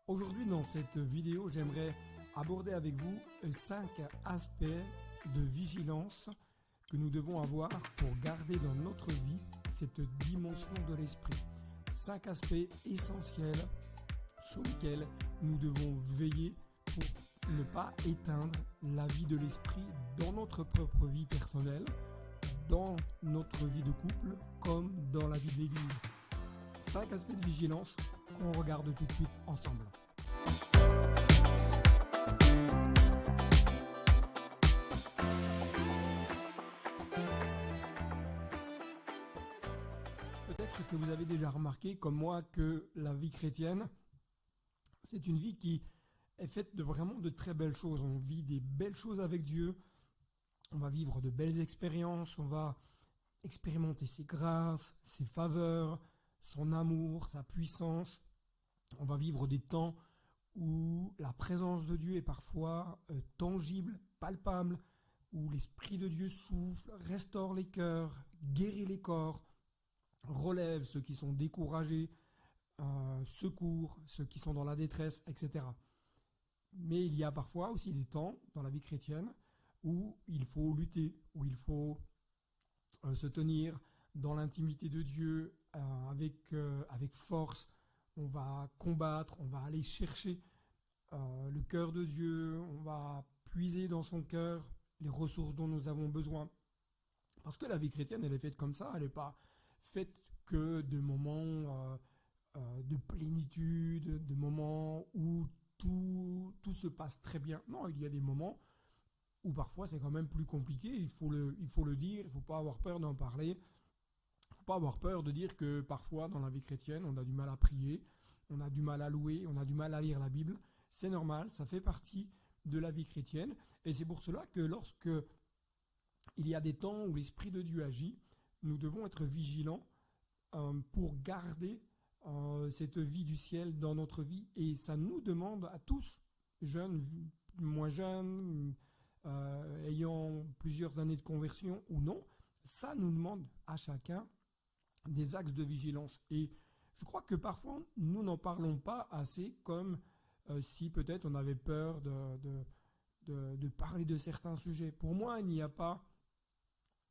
Aujourd'hui, dans cette vidéo, j'aimerais aborder avec vous 5 aspects de vigilance que nous devons avoir pour garder dans notre vie cette dimension de l'esprit. 5 aspects essentiels sur lesquels nous devons veiller pour ne pas éteindre la vie de l'esprit dans notre propre vie personnelle, dans notre vie de couple, comme dans la vie de l'Église. 5 aspects de vigilance qu'on regarde tout de suite ensemble. Peut-être que vous avez déjà remarqué, comme moi, que la vie chrétienne, c'est une vie qui est faite de vraiment de très belles choses. On vit des belles choses avec Dieu, on va vivre de belles expériences, on va expérimenter ses grâces, ses faveurs, son amour, sa puissance. On va vivre des temps où la présence de Dieu est parfois tangible, palpable, où l'Esprit de Dieu souffle, restaure les cœurs, guérit les corps, relève ceux qui sont découragés, secourt ceux qui sont dans la détresse, etc. Mais il y a parfois aussi des temps dans la vie chrétienne où il faut lutter, où il faut se tenir dans l'intimité de Dieu avec force. On va combattre, on va aller chercher le cœur de Dieu, on va puiser dans son cœur les ressources dont nous avons besoin. Parce que la vie chrétienne, elle est faite comme ça, elle n'est pas faite que de moments de plénitude, de moments où tout se passe très bien. Non, il y a des moments où parfois c'est quand même plus compliqué, il faut le dire, il ne faut pas avoir peur d'en parler. Il ne faut pas avoir peur de dire que parfois dans la vie chrétienne, on a du mal à prier, on a du mal à louer, on a du mal à lire la Bible. C'est normal, ça fait partie de la vie chrétienne. Et c'est pour cela que lorsque il y a des temps où l'Esprit de Dieu agit, nous devons être vigilants pour garder cette vie du ciel dans notre vie. Et ça nous demande à tous, jeunes, moins jeunes, ayant plusieurs années de conversion ou non, ça nous demande à chacun des axes de vigilance. Et je crois que parfois, nous n'en parlons pas assez, comme si peut-être on avait peur de parler de certains sujets. Pour moi, il n'y a pas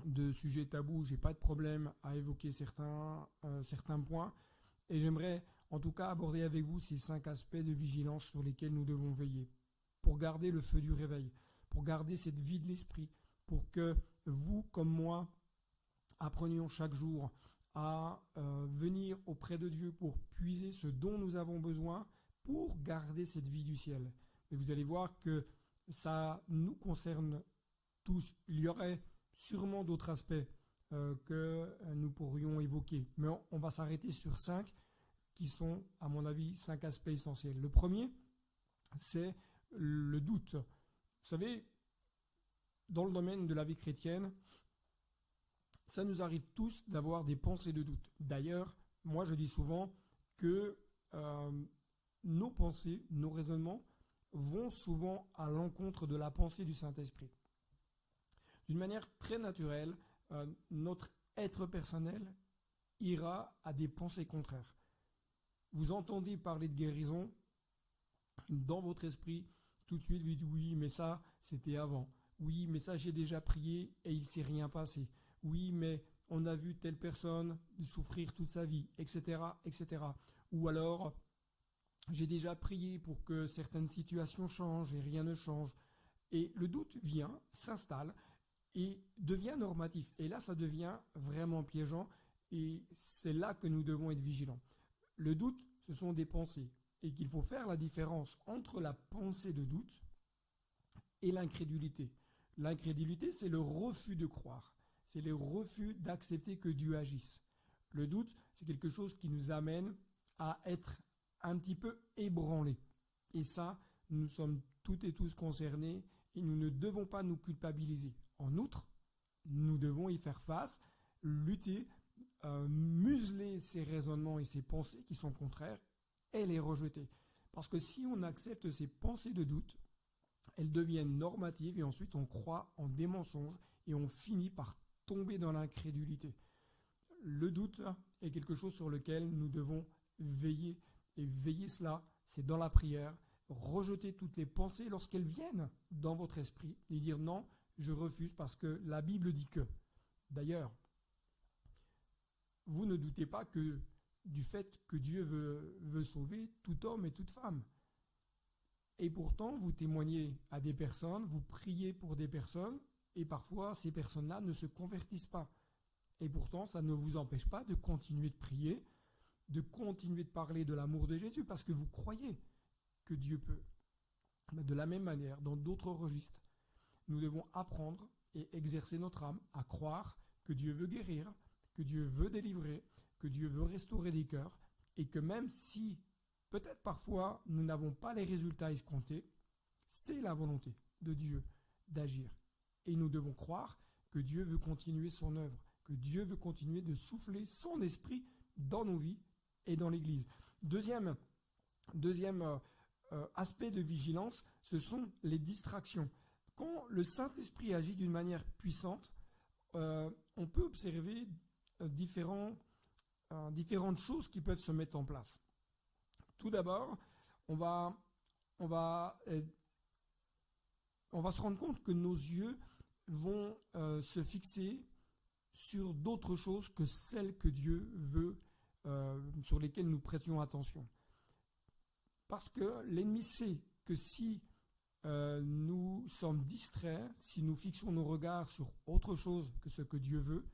de sujet tabou, j'ai pas de problème à évoquer certains points. Et j'aimerais en tout cas aborder avec vous ces 5 aspects de vigilance sur lesquels nous devons veiller, pour garder le feu du réveil, pour garder cette vie de l'esprit, pour que vous, comme moi, apprenions chaque jour à venir auprès de Dieu pour puiser ce dont nous avons besoin pour garder cette vie du ciel. Et vous allez voir que ça nous concerne tous. Il y aurait sûrement d'autres aspects que nous pourrions évoquer, mais on va s'arrêter sur 5 qui sont, à mon avis, 5 aspects essentiels. Le premier, c'est le doute. Vous savez, dans le domaine de la vie chrétienne, ça nous arrive tous d'avoir des pensées de doute. D'ailleurs, moi je dis souvent que nos pensées, nos raisonnements vont souvent à l'encontre de la pensée du Saint-Esprit. D'une manière très naturelle, notre être personnel ira à des pensées contraires. Vous entendez parler de guérison, dans votre esprit, tout de suite vous dites oui, mais ça, c'était avant. Oui, mais ça, j'ai déjà prié et il ne s'est rien passé. Oui, mais on a vu telle personne souffrir toute sa vie, etc., etc. Ou alors, j'ai déjà prié pour que certaines situations changent et rien ne change. Et le doute vient, s'installe et devient normatif. Et là, ça devient vraiment piégeant et c'est là que nous devons être vigilants. Le doute, ce sont des pensées et qu'il faut faire la différence entre la pensée de doute et l'incrédulité. L'incrédulité, c'est le refus de croire. C'est le refus d'accepter que Dieu agisse. Le doute, c'est quelque chose qui nous amène à être un petit peu ébranlés. Et ça, nous sommes toutes et tous concernés et nous ne devons pas nous culpabiliser. En outre, nous devons y faire face, lutter, museler ces raisonnements et ces pensées qui sont contraires et les rejeter. Parce que si on accepte ces pensées de doute, elles deviennent normatives et ensuite on croit en des mensonges et on finit par tomber dans l'incrédulité. Le doute est quelque chose sur lequel nous devons veiller. Et veiller cela, c'est dans la prière, rejeter toutes les pensées lorsqu'elles viennent dans votre esprit et dire non, je refuse parce que la Bible dit que. D'ailleurs, vous ne doutez pas que du fait que Dieu veut sauver tout homme et toute femme. Et pourtant, vous témoignez à des personnes, vous priez pour des personnes, et parfois ces personnes-là ne se convertissent pas. Et pourtant, ça ne vous empêche pas de continuer de prier, de continuer de parler de l'amour de Jésus, parce que vous croyez que Dieu peut. Mais de la même manière, dans d'autres registres, nous devons apprendre et exercer notre âme à croire que Dieu veut guérir, que Dieu veut délivrer, que Dieu veut restaurer des cœurs, et que même si peut-être parfois nous n'avons pas les résultats escomptés, c'est la volonté de Dieu d'agir. Et nous devons croire que Dieu veut continuer son œuvre, que Dieu veut continuer de souffler son esprit dans nos vies et dans l'Église. Deuxième aspect de vigilance, ce sont les distractions. Quand le Saint-Esprit agit d'une manière puissante, on peut observer différentes choses qui peuvent se mettre en place. Tout d'abord, on va se rendre compte que nos yeux vont se fixer sur d'autres choses que celles que Dieu veut, sur lesquelles nous prêtions attention. Parce que l'ennemi sait que si nous sommes distraits, si nous fixons nos regards sur autre chose que ce que Dieu veut,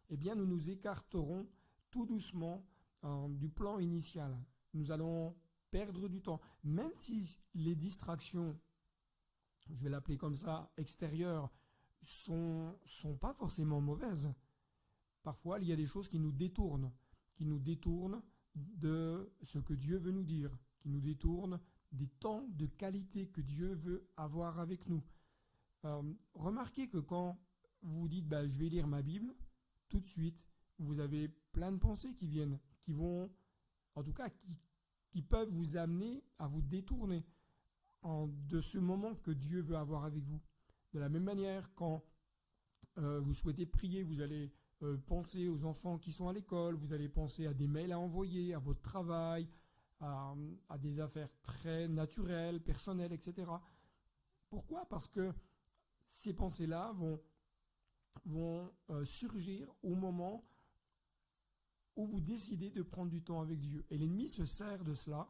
eh bien nous nous écarterons tout doucement du plan initial. Nous allons perdre du temps. Même si les distractions, je vais l'appeler comme ça, extérieures, sont pas forcément mauvaises. Parfois, il y a des choses qui nous détournent de ce que Dieu veut nous dire, qui nous détournent des temps de qualité que Dieu veut avoir avec nous. Remarquez que quand vous vous dites je vais lire ma Bible, tout de suite, vous avez plein de pensées qui viennent, qui vont, en tout cas, qui peuvent vous amener à vous détourner de ce moment que Dieu veut avoir avec vous. De la même manière, quand vous souhaitez prier, vous allez penser aux enfants qui sont à l'école, vous allez penser à des mails à envoyer, à votre travail, à des affaires très naturelles, personnelles, etc. Pourquoi ? Parce que ces pensées-là vont surgir au moment où vous décidez de prendre du temps avec Dieu. Et l'ennemi se sert de cela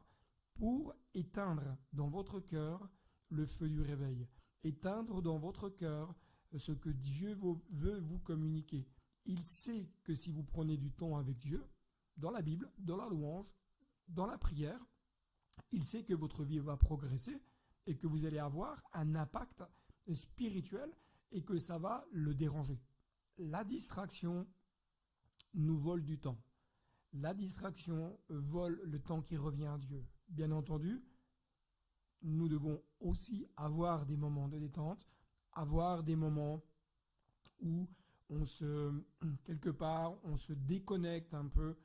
pour éteindre dans votre cœur le feu du réveil, éteindre dans votre cœur ce que Dieu veut vous communiquer. Il sait que si vous prenez du temps avec Dieu, dans la Bible, dans la louange, dans la prière, il sait que votre vie va progresser et que vous allez avoir un impact spirituel et que ça va le déranger. La distraction nous vole du temps. La distraction vole le temps qui revient à Dieu. Bien entendu, nous devons aussi avoir des moments de détente, avoir des moments où quelque part, on se déconnecte un peu,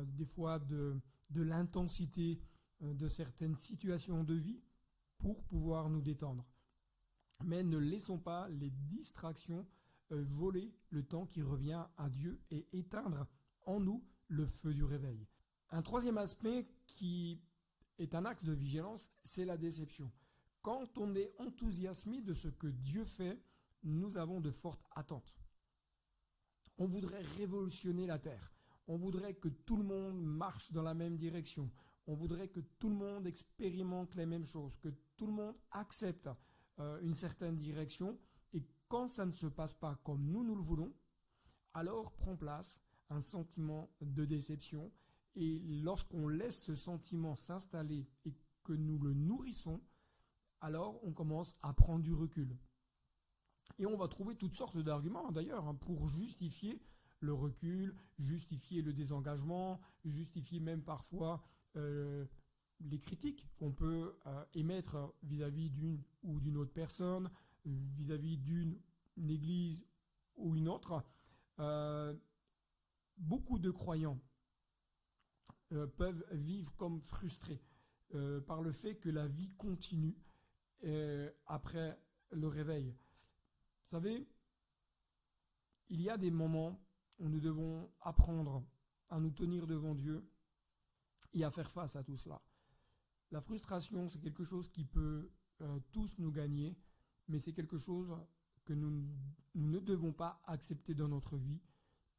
des fois, de l'intensité de certaines situations de vie pour pouvoir nous détendre. Mais ne laissons pas les distractions voler le temps qui revient à Dieu et éteindre en nous le feu du réveil. Un troisième aspect qui est un axe de vigilance, c'est la déception. Quand on est enthousiasmé de ce que Dieu fait, nous avons de fortes attentes. On voudrait révolutionner la terre. On voudrait que tout le monde marche dans la même direction. On voudrait que tout le monde expérimente les mêmes choses, que tout le monde accepte une certaine direction. Et quand ça ne se passe pas comme nous le voulons, alors prend place un sentiment de déception. Et lorsqu'on laisse ce sentiment s'installer et que nous le nourrissons, alors on commence à prendre du recul. Et on va trouver toutes sortes d'arguments d'ailleurs pour justifier le recul, justifier le désengagement, justifier même parfois les critiques qu'on peut émettre vis-à-vis d'une ou d'une autre personne, vis-à-vis d'une église ou une autre. Beaucoup de croyants peuvent vivre comme frustrés par le fait que la vie continue après le réveil. Vous savez, il y a des moments où nous devons apprendre à nous tenir devant Dieu et à faire face à tout cela. La frustration, c'est quelque chose qui peut tous nous gagner, mais c'est quelque chose que nous ne devons pas accepter dans notre vie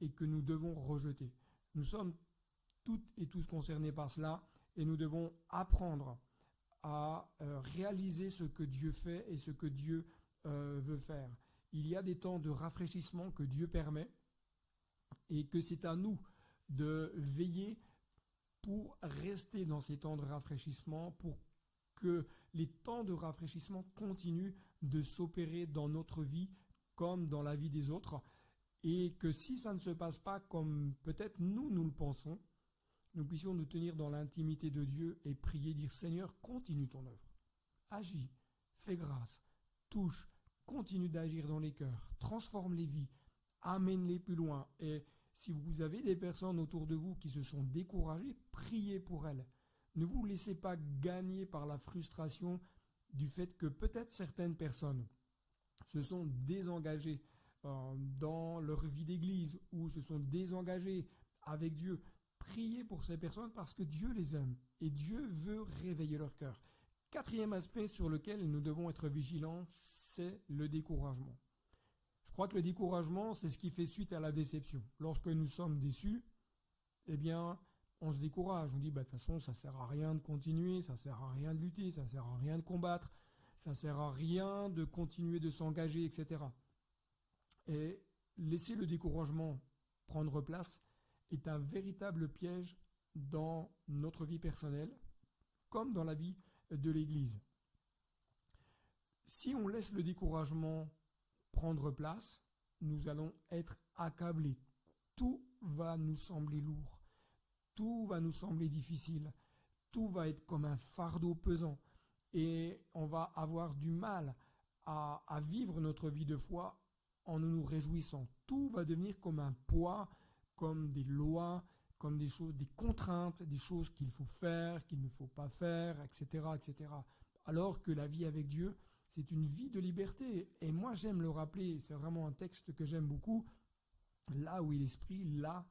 et que nous devons rejeter. Nous sommes toutes et tous concernés par cela et nous devons apprendre à réaliser ce que Dieu fait et ce que Dieu veut faire. Il y a des temps de rafraîchissement que Dieu permet et que c'est à nous de veiller pour rester dans ces temps de rafraîchissement, pour que les temps de rafraîchissement continuent de s'opérer dans notre vie comme dans la vie des autres, et que si ça ne se passe pas comme peut-être nous le pensons, nous puissions nous tenir dans l'intimité de Dieu et prier, dire Seigneur, continue ton œuvre, agis, fais grâce, touche, continue d'agir dans les cœurs, transforme les vies, amène-les plus loin. Et si vous avez des personnes autour de vous qui se sont découragées, priez pour elles. Ne vous laissez pas gagner par la frustration du fait que peut-être certaines personnes se sont désengagées dans leur vie d'église ou se sont désengagées avec Dieu. Priez pour ces personnes parce que Dieu les aime et Dieu veut réveiller leur cœur. Quatrième aspect sur lequel nous devons être vigilants, c'est le découragement. Je crois que le découragement, c'est ce qui fait suite à la déception. Lorsque nous sommes déçus, eh bien, on se décourage. On dit, de toute façon, ça ne sert à rien de continuer, ça ne sert à rien de lutter, ça ne sert à rien de combattre, ça ne sert à rien de continuer de s'engager, etc. Et laisser le découragement prendre place est un véritable piège dans notre vie personnelle, comme dans la vie de l'Église. Si on laisse le découragement prendre place, nous allons être accablés. Tout va nous sembler lourd, tout va nous sembler difficile, tout va être comme un fardeau pesant et on va avoir du mal à vivre notre vie de foi en nous réjouissant. Tout va devenir comme un poids, comme des lois, comme des choses, des contraintes, des choses qu'il faut faire, qu'il ne faut pas faire, etc., etc. Alors que la vie avec Dieu, c'est une vie de liberté. Et moi, j'aime le rappeler, c'est vraiment un texte que j'aime beaucoup. Là où est l'esprit, là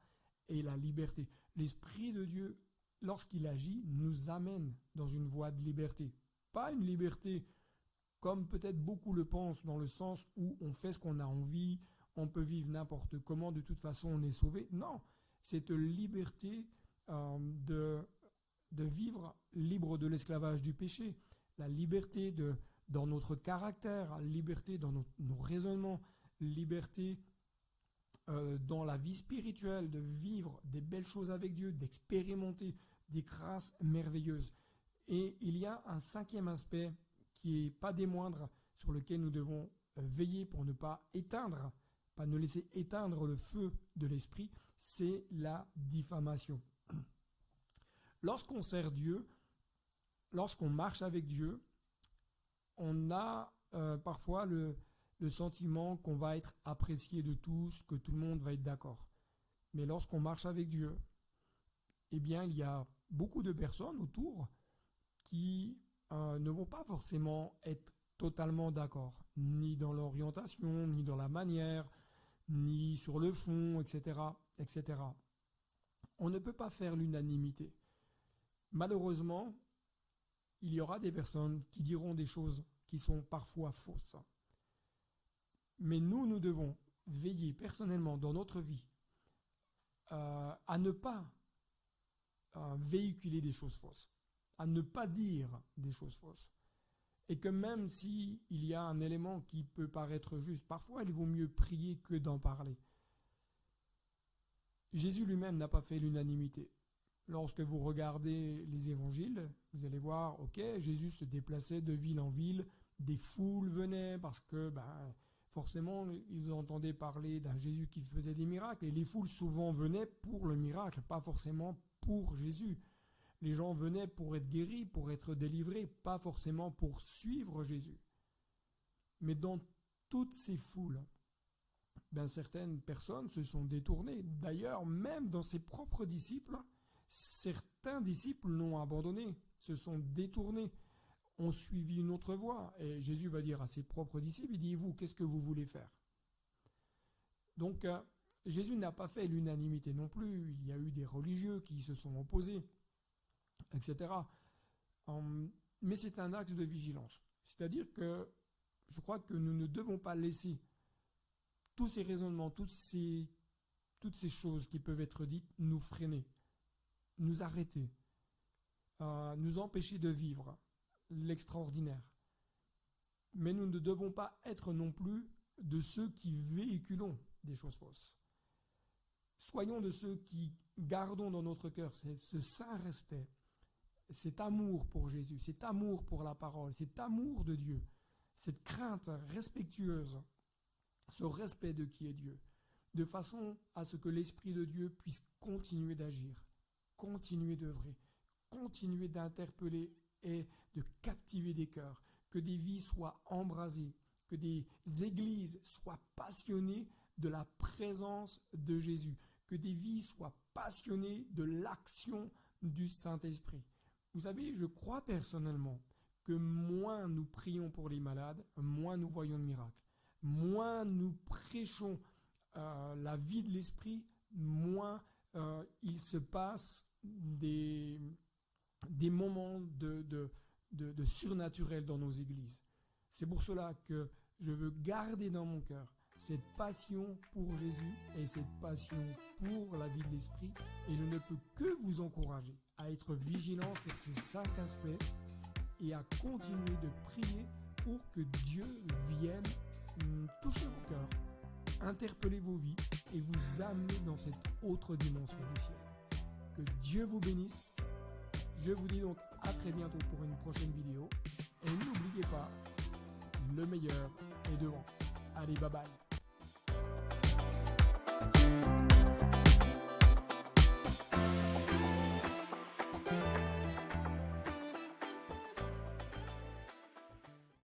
est la liberté. L'esprit de Dieu, lorsqu'il agit, nous amène dans une voie de liberté. Pas une liberté comme peut-être beaucoup le pensent, dans le sens où on fait ce qu'on a envie, on peut vivre n'importe comment, de toute façon on est sauvé. Non, cette liberté de vivre libre de l'esclavage du péché, la liberté dans notre caractère, la liberté dans nos raisonnements, liberté dans la vie spirituelle, de vivre des belles choses avec Dieu, d'expérimenter des grâces merveilleuses. Et il y a un cinquième aspect qui n'est pas des moindres, sur lequel nous devons veiller pour ne pas éteindre, pas ne laisser éteindre le feu de l'esprit, c'est la diffamation. Lorsqu'on sert Dieu, lorsqu'on marche avec Dieu, on a parfois le sentiment qu'on va être apprécié de tous, que tout le monde va être d'accord. Mais lorsqu'on marche avec Dieu, eh bien, il y a beaucoup de personnes autour qui ne vont pas forcément être totalement d'accord, ni dans l'orientation, ni dans la manière, ni sur le fond, etc., etc. On ne peut pas faire l'unanimité. Malheureusement, il y aura des personnes qui diront des choses qui sont parfois fausses. Mais nous devons veiller personnellement dans notre vie à ne pas véhiculer des choses fausses, à ne pas dire des choses fausses. Et que même s'il y a un élément qui peut paraître juste, parfois il vaut mieux prier que d'en parler. Jésus lui-même n'a pas fait l'unanimité. Lorsque vous regardez les évangiles, vous allez voir, ok, Jésus se déplaçait de ville en ville, des foules venaient parce que forcément ils entendaient parler d'un Jésus qui faisait des miracles, et les foules souvent venaient pour le miracle, pas forcément pour Jésus. Les gens venaient pour être guéris, pour être délivrés, pas forcément pour suivre Jésus. Mais dans toutes ces foules, certaines personnes se sont détournées. D'ailleurs, même dans ses propres disciples, certains disciples l'ont abandonné, se sont détournés, ont suivi une autre voie. Et Jésus va dire à ses propres disciples, il dit, vous, qu'est-ce que vous voulez faire? Donc, Jésus n'a pas fait l'unanimité non plus. Il y a eu des religieux qui se sont opposés, etc. Mais c'est un axe de vigilance. C'est-à-dire que je crois que nous ne devons pas laisser tous ces raisonnements, toutes ces choses qui peuvent être dites nous freiner, nous arrêter, nous empêcher de vivre l'extraordinaire. Mais nous ne devons pas être non plus de ceux qui véhiculons des choses fausses. Soyons de ceux qui gardons dans notre cœur ce saint respect, cet amour pour Jésus, cet amour pour la parole, cet amour de Dieu, cette crainte respectueuse, ce respect de qui est Dieu, de façon à ce que l'Esprit de Dieu puisse continuer d'agir, continuer d'œuvrer, continuer d'interpeller et de captiver des cœurs, que des vies soient embrasées, que des églises soient passionnées de la présence de Jésus, que des vies soient passionnées de l'action du Saint-Esprit. Vous savez, je crois personnellement que moins nous prions pour les malades, moins nous voyons de miracles. Moins nous prêchons la vie de l'Esprit, moins il se passe des moments de surnaturel dans nos églises. C'est pour cela que je veux garder dans mon cœur cette passion pour Jésus et cette passion pour la vie de l'Esprit. Et je ne peux que vous encourager à être vigilant sur ces 5 aspects et à continuer de prier pour que Dieu vienne toucher vos cœurs, interpeller vos vies et vous amener dans cette autre dimension du ciel. Que Dieu vous bénisse. Je vous dis donc à très bientôt pour une prochaine vidéo. Et n'oubliez pas, le meilleur est devant. Allez, bye bye.